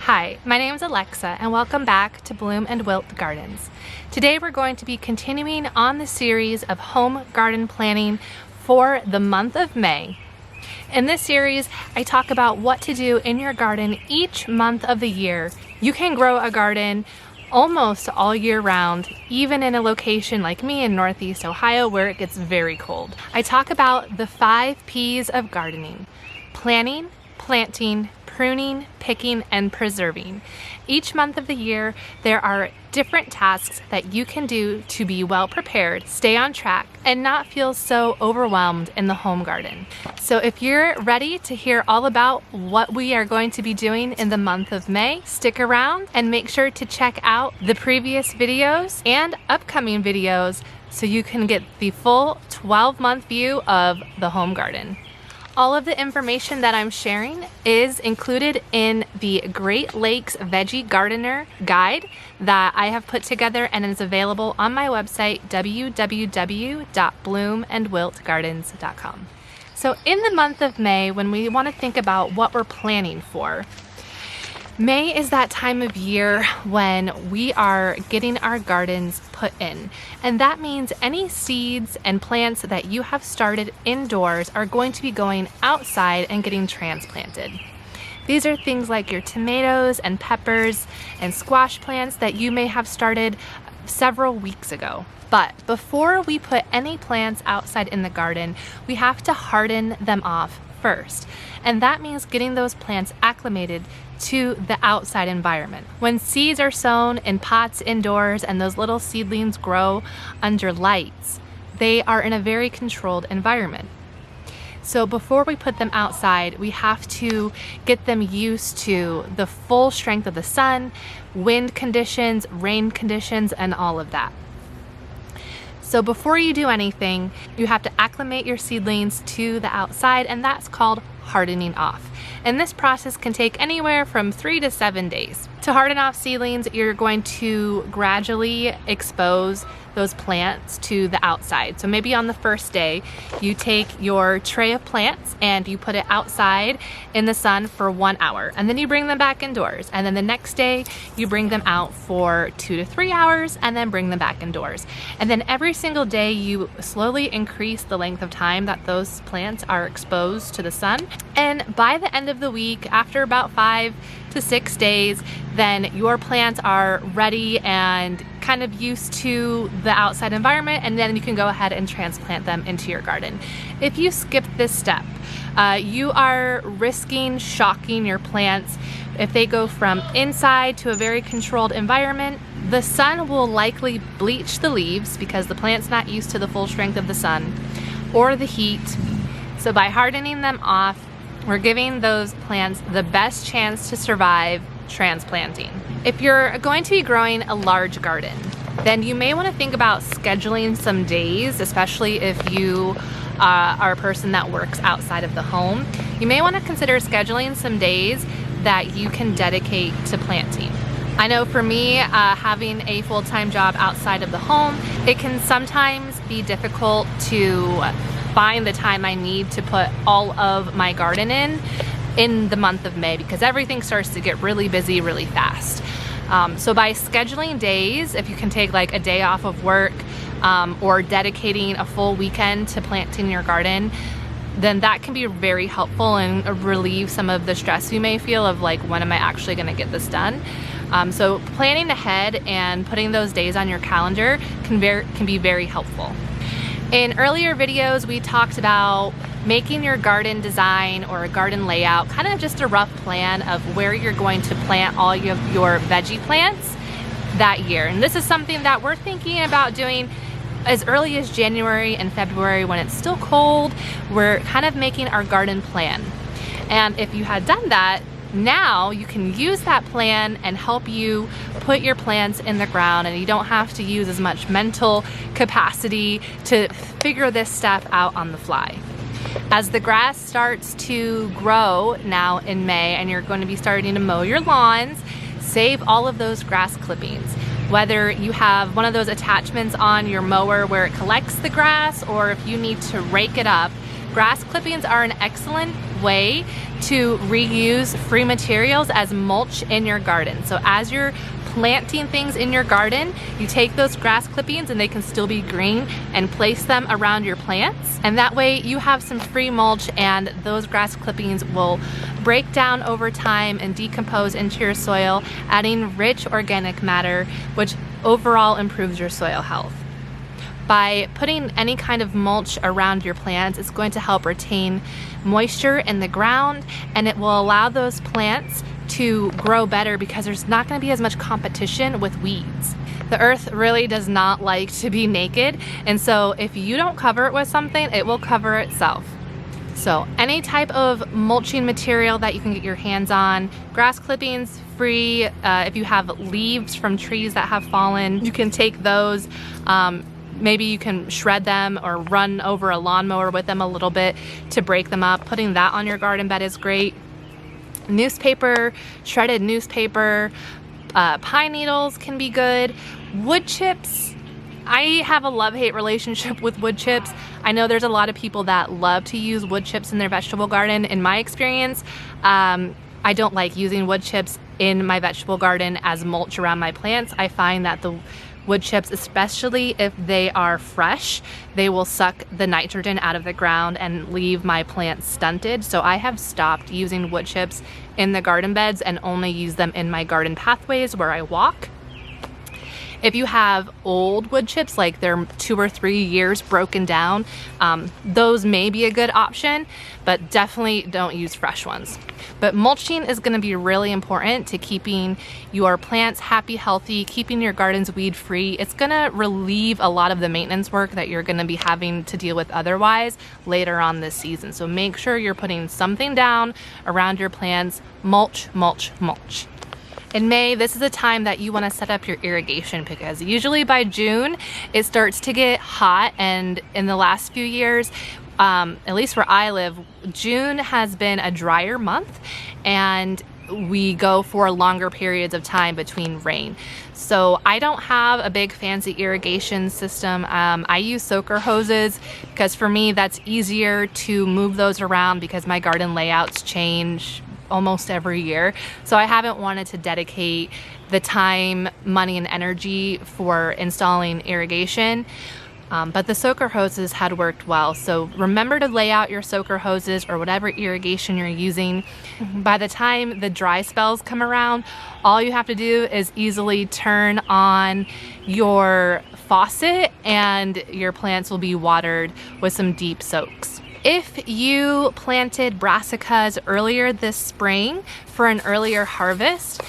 Hi, my name is Alexa and welcome back to Bloom and Wilt Gardens. Today we're going to be continuing on the series of home garden planning for the month of May. In this series, I talk about what to do in your garden each month of the year. You can grow a garden almost all year round, even in a location like me in Northeast Ohio where it gets very cold. I talk about the 5 P's of gardening: planning, planting, pruning, picking, and preserving. Each month of the year, there are different tasks that you can do to be well prepared, stay on track, and not feel so overwhelmed in the home garden. So if you're ready to hear all about what we are going to be doing in the month of May, stick around and make sure to check out the previous videos and upcoming videos so you can get the full 12-month view of the home garden. All of the information that I'm sharing is included in the Great Lakes Veggie Gardener Guide that I have put together and is available on my website, www.bloomandwiltgardens.com. So in the month of May, when we want to think about what we're planning for, May is that time of year when we are getting our gardens put in. And that means any seeds and plants that you have started indoors are going to be going outside and getting transplanted. These are things like your tomatoes and peppers and squash plants that you may have started several weeks ago. But before we put any plants outside in the garden, we have to harden them off first. And that means getting those plants acclimated to the outside environment. When seeds are sown in pots indoors and those little seedlings grow under lights, they are in a very controlled environment. So before we put them outside, we have to get them used to the full strength of the sun, wind conditions, rain conditions, and all of that. So before you do anything, you have to acclimate your seedlings to the outside, and that's called hardening off. And this process can take anywhere from 3 to 7 days. To harden off seedlings, you're going to gradually expose those plants to the outside. So maybe on the first day, you take your tray of plants and you put it outside in the sun for 1 hour, and then you bring them back indoors. And then the next day, you bring them out for 2 to 3 hours and then bring them back indoors. And then every single day, you slowly increase the length of time that those plants are exposed to the sun. And by the end of the week, after about 5 to 6 days, then your plants are ready and kind of used to the outside environment, and then you can go ahead and transplant them into your garden. If you skip this step, you are risking shocking your plants. If they go from inside to a very controlled environment, the sun will likely bleach the leaves because the plant's not used to the full strength of the sun or the heat. So by hardening them off, we're giving those plants the best chance to survive transplanting. If you're going to be growing a large garden, then you may want to think about scheduling some days, especially if you are a person that works outside of the home. You may want to consider scheduling some days that you can dedicate to planting. I know for me, having a full-time job outside of the home, it can sometimes be difficult to find the time I need to put all of my garden in the month of May, because everything starts to get really busy really fast. So by scheduling days, if you can take like a day off of work or dedicating a full weekend to planting your garden, then that can be very helpful and relieve some of the stress you may feel of like, when am I actually going to get this done? So planning ahead and putting those days on your calendar can be very helpful. In earlier videos, we talked about making your garden design or a garden layout, kind of just a rough plan of where you're going to plant all of your veggie plants that year. And this is something that we're thinking about doing as early as January and February when it's still cold. We're kind of making our garden plan. And if you had done that, now you can use that plan and help you put your plants in the ground, and you don't have to use as much mental capacity to figure this stuff out on the fly. As the grass starts to grow now in May and you're going to be starting to mow your lawns, save all of those grass clippings. Whether you have one of those attachments on your mower where it collects the grass, or if you need to rake it up, Grass clippings are an excellent way to reuse free materials as mulch in your garden. So as you're planting things in your garden, you take those grass clippings and they can still be green and place them around your plants. And that way you have some free mulch, and those grass clippings will break down over time and decompose into your soil, adding rich organic matter, which overall improves your soil health. By putting any kind of mulch around your plants, it's going to help retain moisture in the ground, and it will allow those plants to grow better because there's not going to be as much competition with weeds. The earth really does not like to be naked, and so if you don't cover it with something, it will cover itself. So any type of mulching material that you can get your hands on, grass clippings free. If you have leaves from trees that have fallen, you can take those. Maybe you can shred them or run over a lawnmower with them a little bit to break them up. Putting that on your garden bed is great. Newspaper, shredded newspaper, pine needles can be good. Wood chips, I have a love-hate relationship with wood chips. I know there's a lot of people that love to use wood chips in their vegetable garden. In my experience, I don't like using wood chips in my vegetable garden as mulch around my plants. I find that the wood chips, especially if they are fresh, they will suck the nitrogen out of the ground and leave my plants stunted. So I have stopped using wood chips in the garden beds and only use them in my garden pathways where I walk. If you have old wood chips, like they're 2 or 3 years broken down, those may be a good option, but definitely don't use fresh ones. But mulching is going to be really important to keeping your plants happy, healthy, keeping your gardens weed free. It's going to relieve a lot of the maintenance work that you're going to be having to deal with otherwise later on this season. So make sure you're putting something down around your plants. Mulch, mulch, mulch. In May, this is a time that you want to set up your irrigation, because usually by June it starts to get hot, and in the last few years, at least where I live, June has been a drier month, and we go for longer periods of time between rain. So I don't have a big fancy irrigation system. I use soaker hoses because for me that's easier to move those around because my garden layouts change almost every year. So I haven't wanted to dedicate the time, money, and energy for installing irrigation. But the soaker hoses had worked well. So remember to lay out your soaker hoses or whatever irrigation you're using. By the time the dry spells come around, all you have to do is easily turn on your faucet and your plants will be watered with some deep soaks. If you planted brassicas earlier this spring for an earlier harvest,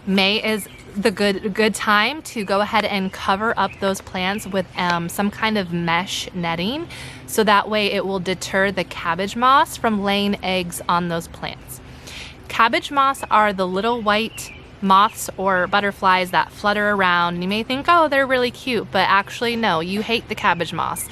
May is the good time to go ahead and cover up those plants with some kind of mesh netting, so that way it will deter the cabbage moths from laying eggs on those plants. Cabbage moths are the little white moths or butterflies that flutter around, and you may think, oh, they're really cute, but actually no, you hate the cabbage moths.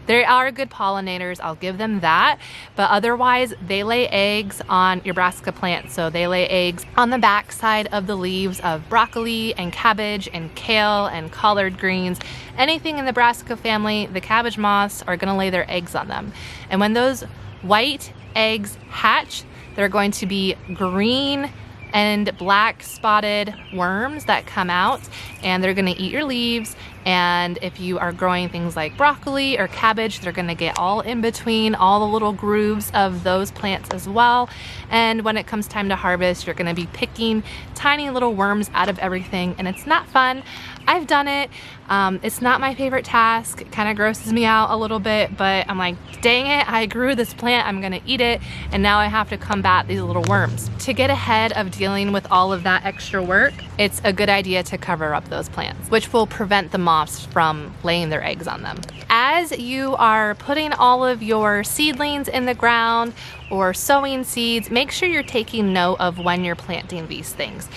They are good pollinators, I'll give them that, but otherwise they lay eggs on your brassica plants. So they lay eggs on the back side of the leaves of broccoli and cabbage and kale and collard greens. Anything in the brassica family, the cabbage moths are going to lay their eggs on them. And when those white eggs hatch, they're going to be green and black spotted worms that come out, and they're going to eat your leaves. And if you are growing things like broccoli or cabbage, they're going to get all in between all the little grooves of those plants as well. And when it comes time to harvest, you're going to be picking tiny little worms out of everything, and it's not fun. I've done it. It's not my favorite task. It kind of grosses me out a little bit, but I'm like, dang it, I grew this plant, I'm gonna eat it, and now I have to combat these little worms. To get ahead of dealing with all of that extra work, it's a good idea to cover up those plants, which will prevent the moths from laying their eggs on them. As you are putting all of your seedlings in the ground or sowing seeds, make sure you're taking note of when you're planting these things.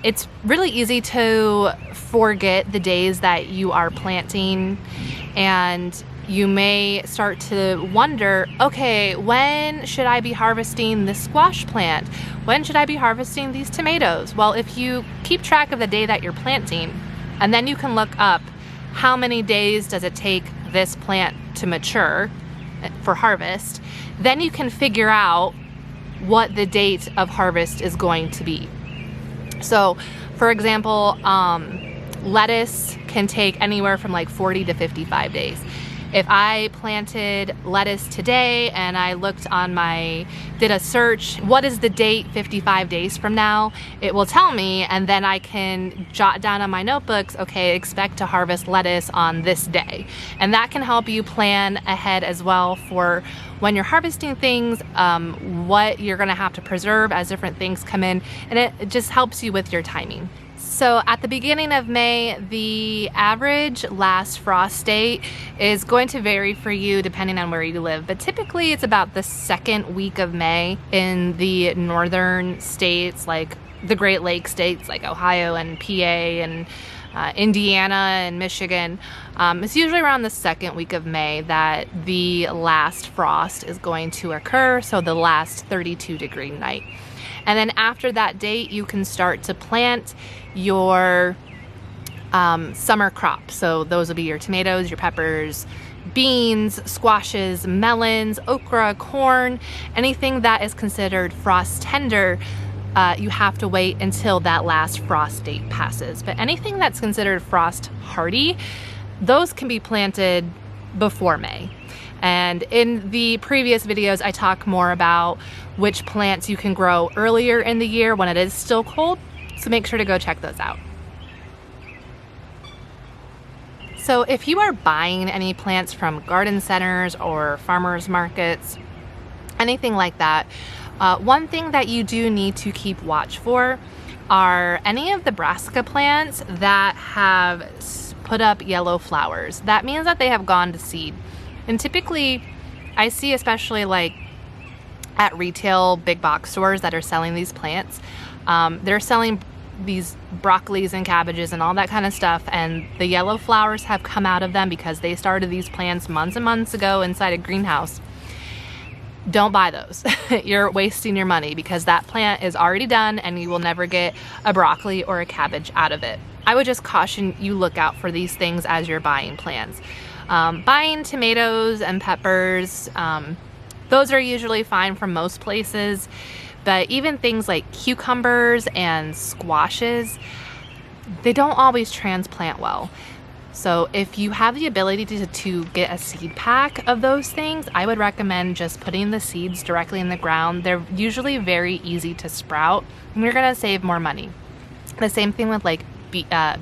It's really easy to forget the days that you are planting, and you may start to wonder, okay, when should I be harvesting this squash plant? When should I be harvesting these tomatoes? Well, if you keep track of the day that you're planting, and then you can look up how many days does it take this plant to mature, for harvest, then you can figure out what the date of harvest is going to be. So for example, lettuce can take anywhere from like 40 to 55 days. If I planted lettuce today and I looked on did a search, what is the date 55 days from now? It will tell me, and then I can jot down on my notebooks, okay, expect to harvest lettuce on this day. And that can help you plan ahead as well for when you're harvesting things, what you're gonna have to preserve as different things come in, and it just helps you with your timing. So at the beginning of May, the average last frost date is going to vary for you depending on where you live, but typically it's about the second week of May in the northern states, like the Great Lakes states like Ohio and PA and Indiana and Michigan. It's usually around the second week of May that the last frost is going to occur, so the last 32-degree night. And then after that date, you can start to plant your summer crops. So those will be your tomatoes, your peppers, beans, squashes, melons, okra, corn, anything that is considered frost tender. You have to wait until that last frost date passes. But anything that's considered frost hardy, those can be planted before May. And in the previous videos, I talk more about which plants you can grow earlier in the year when it is still cold. So make sure to go check those out. So if you are buying any plants from garden centers or farmers markets, anything like that, one thing that you do need to keep watch for are any of the brassica plants that have put up yellow flowers. That means that they have gone to seed. And typically, I see, especially like at retail big box stores that are selling these plants, they're selling these broccolis and cabbages and all that kind of stuff, and the yellow flowers have come out of them because they started these plants months and months ago inside a greenhouse. Don't buy those. You're wasting your money because that plant is already done and you will never get a broccoli or a cabbage out of it. I would just caution you look out for these things as you're buying plants. Buying tomatoes and peppers, those are usually fine from most places, but even things like cucumbers and squashes, they don't always transplant well. So if you have the ability to get a seed pack of those things, I would recommend just putting the seeds directly in the ground. They're usually very easy to sprout, and you're gonna save more money. The same thing with like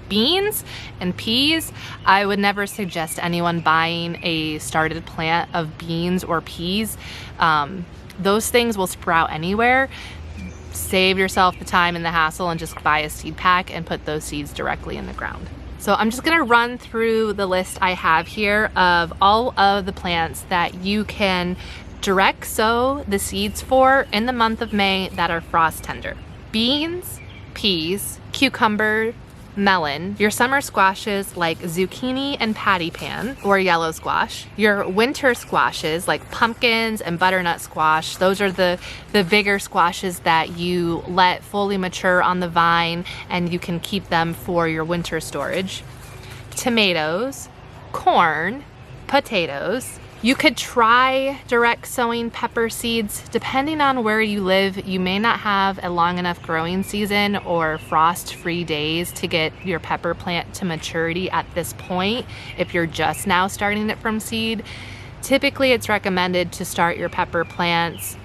beans and peas. I would never suggest anyone buying a started plant of beans or peas. Those things will sprout anywhere. Save yourself the time and the hassle and just buy a seed pack and put those seeds directly in the ground. So I'm just gonna run through the list I have here of all of the plants that you can direct sow the seeds for in the month of May that are frost tender. Beans, peas, cucumber, melon, your summer squashes like zucchini and patty pan or yellow squash, your winter squashes like pumpkins and butternut squash. Those are the bigger squashes that you let fully mature on the vine and you can keep them for your winter storage. Tomatoes, corn, potatoes. You could try direct sowing pepper seeds. Depending on where you live, you may not have a long enough growing season or frost-free days to get your pepper plant to maturity at this point if you're just now starting it from seed. Typically, it's recommended to start your pepper plants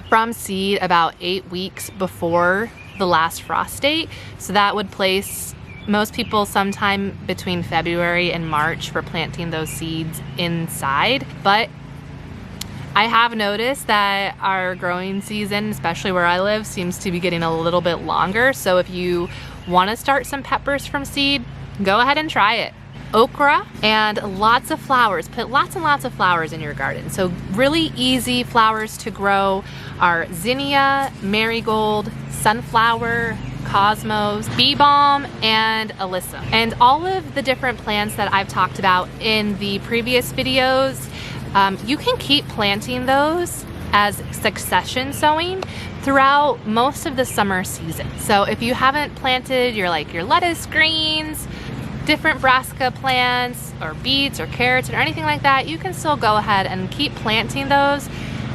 from seed about 8 weeks before the last frost date. So that would place most people sometime between February and March for planting those seeds inside. But I have noticed that our growing season, especially where I live, seems to be getting a little bit longer. So if you want to start some peppers from seed, go ahead and try it. Okra and lots of flowers. Put lots and lots of flowers in your garden. So really easy flowers to grow are zinnia, marigold, sunflower, cosmos, bee balm, and alyssum. And all of the different plants that I've talked about in the previous videos, you can keep planting those as succession sowing throughout most of the summer season. So if you haven't planted your lettuce greens, different brassica plants or beets or carrots or anything like that, you can still go ahead and keep planting those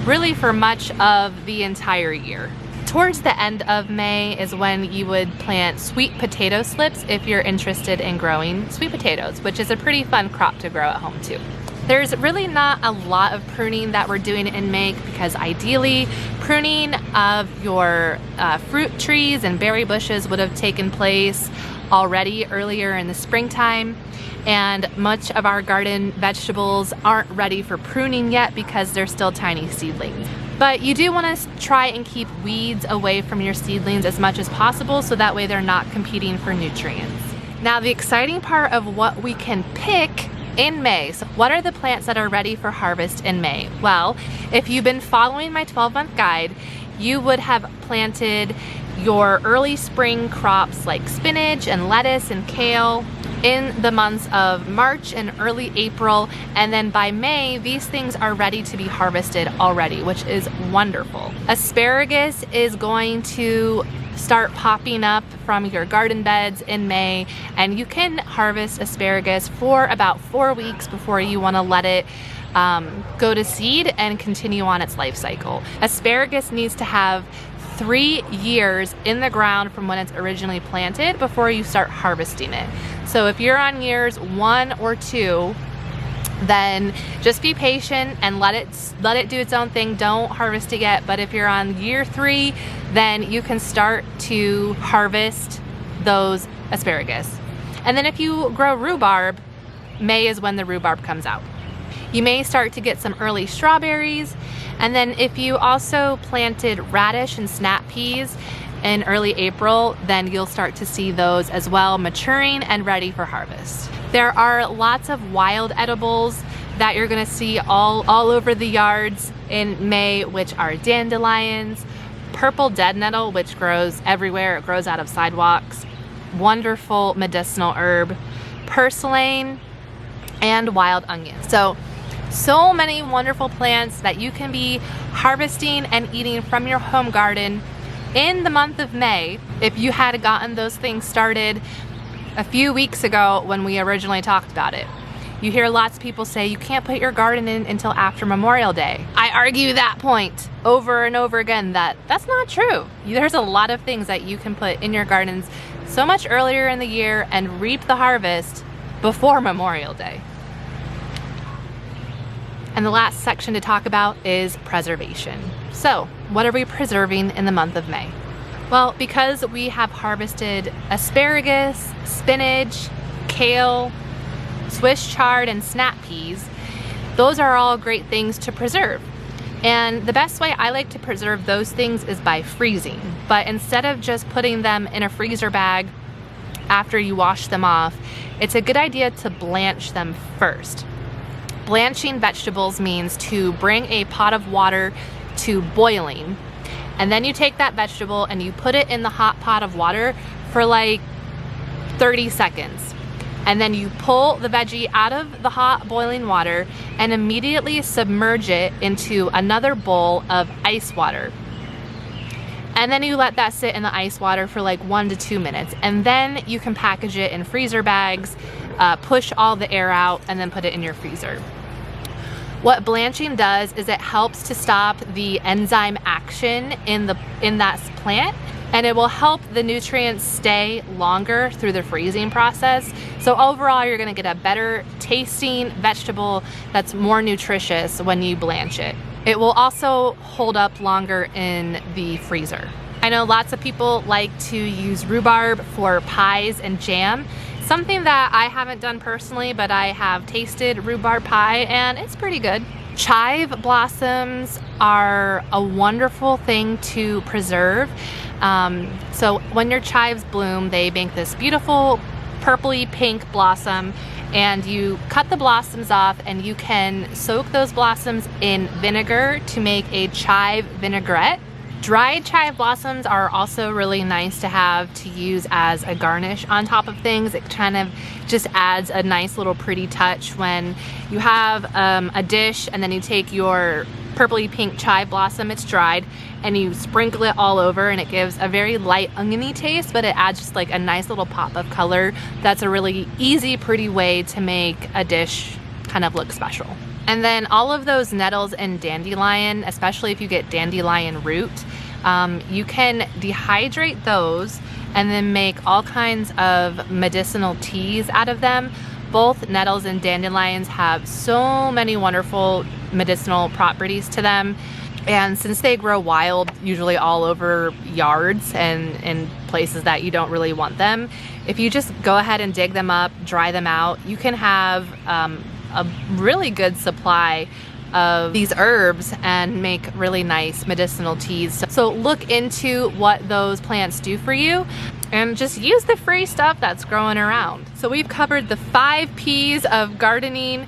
really for much of the entire year. Towards the end of May is when you would plant sweet potato slips if you're interested in growing sweet potatoes, which is a pretty fun crop to grow at home too. There's really not a lot of pruning that we're doing in May because ideally pruning of your fruit trees and berry bushes would have taken place already earlier in the springtime, and much of our garden vegetables aren't ready for pruning yet because they're still tiny seedlings. But you do want to try and keep weeds away from your seedlings as much as possible so that way they're not competing for nutrients. Now the exciting part of what we can pick in May. So what are the plants that are ready for harvest in May? Well, if you've been following my 12-month guide, you would have planted your early spring crops like spinach and lettuce and kale in the months of March and early April, and then by May these things are ready to be harvested already, which is wonderful. Asparagus is going to start popping up from your garden beds in May, and you can harvest asparagus for about 4 weeks before you want to let it go to seed and continue on its life cycle. Asparagus needs to have 3 years in the ground from when it's originally planted before you start harvesting it. So if you're on years 1 or 2, then just be patient and let it do its own thing. Don't harvest it yet. But if you're on year 3, then you can start to harvest those asparagus. And then if you grow rhubarb, May is when the rhubarb comes out. You may start to get some early strawberries. And then if you also planted radish and snap peas in early April, then you'll start to see those as well maturing and ready for harvest. There are lots of wild edibles that you're gonna see all over the yards in May, which are dandelions, purple dead nettle, which grows everywhere. It grows out of sidewalks, wonderful medicinal herb, purslane, and wild onion. So many wonderful plants that you can be harvesting and eating from your home garden in the month of May if you had gotten those things started a few weeks ago when we originally talked about it. You hear lots of people say you can't put your garden in until after Memorial Day. I argue that point over and over again that that's not true. There's a lot of things that you can put in your gardens so much earlier in the year and reap the harvest before Memorial Day. And the last section to talk about is preservation. So, what are we preserving in the month of May? Well, because we have harvested asparagus, spinach, kale, Swiss chard, and snap peas, those are all great things to preserve. And the best way I like to preserve those things is by freezing. But instead of just putting them in a freezer bag after you wash them off, it's a good idea to blanch them first. Blanching vegetables means to bring a pot of water to boiling, and then you take that vegetable and you put it in the hot pot of water for like 30 seconds. And then you pull the veggie out of the hot boiling water and immediately submerge it into another bowl of ice water. And then you let that sit in the ice water for like 1 to 2 minutes. And then you can package it in freezer bags, push all the air out, and then put it in your freezer. What blanching does is it helps to stop the enzyme action in that plant, and it will help the nutrients stay longer through the freezing process. So overall, you're gonna get a better tasting vegetable that's more nutritious when you blanch it. It will also hold up longer in the freezer. I know lots of people like to use rhubarb for pies and jam. Something that I haven't done personally, but I have tasted rhubarb pie and it's pretty good. Chive blossoms are a wonderful thing to preserve. So when your chives bloom, they make this beautiful purpley pink blossom, and you cut the blossoms off and you can soak those blossoms in vinegar to make a chive vinaigrette. Dried chive blossoms are also really nice to have to use as a garnish on top of things. It kind of just adds a nice little pretty touch when you have a dish and then you take your purpley pink chive blossom. It's dried, and you sprinkle it all over, and it gives a very light oniony taste, but it adds just like a nice little pop of color. That's a really easy, pretty way to make a dish kind of look special. And then all of those nettles and dandelion, especially if you get dandelion root, you can dehydrate those and then make all kinds of medicinal teas out of them. Both nettles and dandelions have so many wonderful medicinal properties to them. And since they grow wild, usually all over yards and in places that you don't really want them, if you just go ahead and dig them up, dry them out, you can have a really good supply of these herbs and make really nice medicinal teas. So look into what those plants do for you and just use the free stuff that's growing around. So we've covered the 5 P's of gardening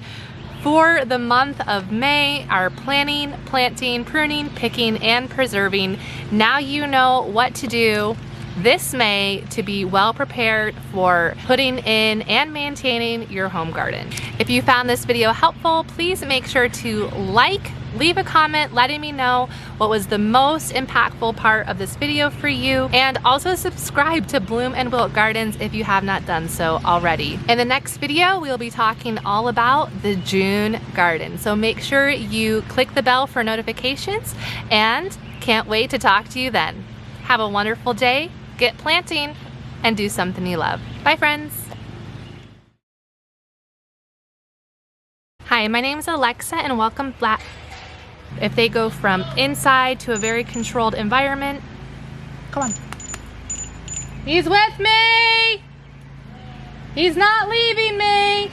for the month of May: our planning, planting, pruning, picking, and preserving. Now you know what to do this May to be well prepared for putting in and maintaining your home garden. If you found this video helpful, please make sure to like, leave a comment letting me know what was the most impactful part of this video for you, and also subscribe to Bloom and Wilt Gardens if you have not done so already. In the next video, we'll be talking all about the June garden. So make sure you click the bell for notifications, and can't wait to talk to you then. Have a wonderful day. Get planting and do something you love. Bye, friends. Hi, my name is Alexa, and welcome back. If they go from inside to a very controlled environment, come on. He's with me. He's not leaving me.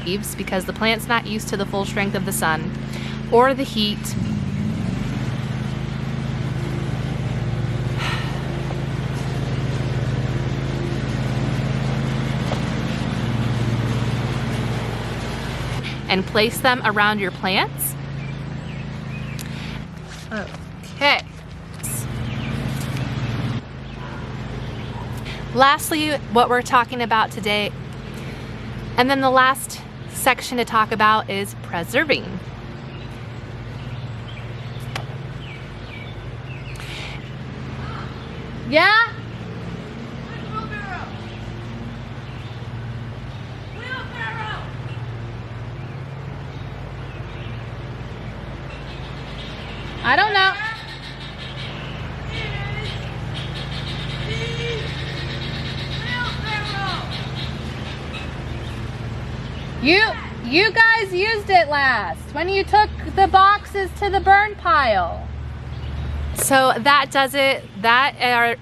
Leaves because the plant's not used to the full strength of the sun or the heat. And place them around your plants. Okay. Lastly, what we're talking about today, and then the last section to talk about is preserving. Yeah? I don't know. You guys used it last when you took the boxes to the burn pile. So that does it. That are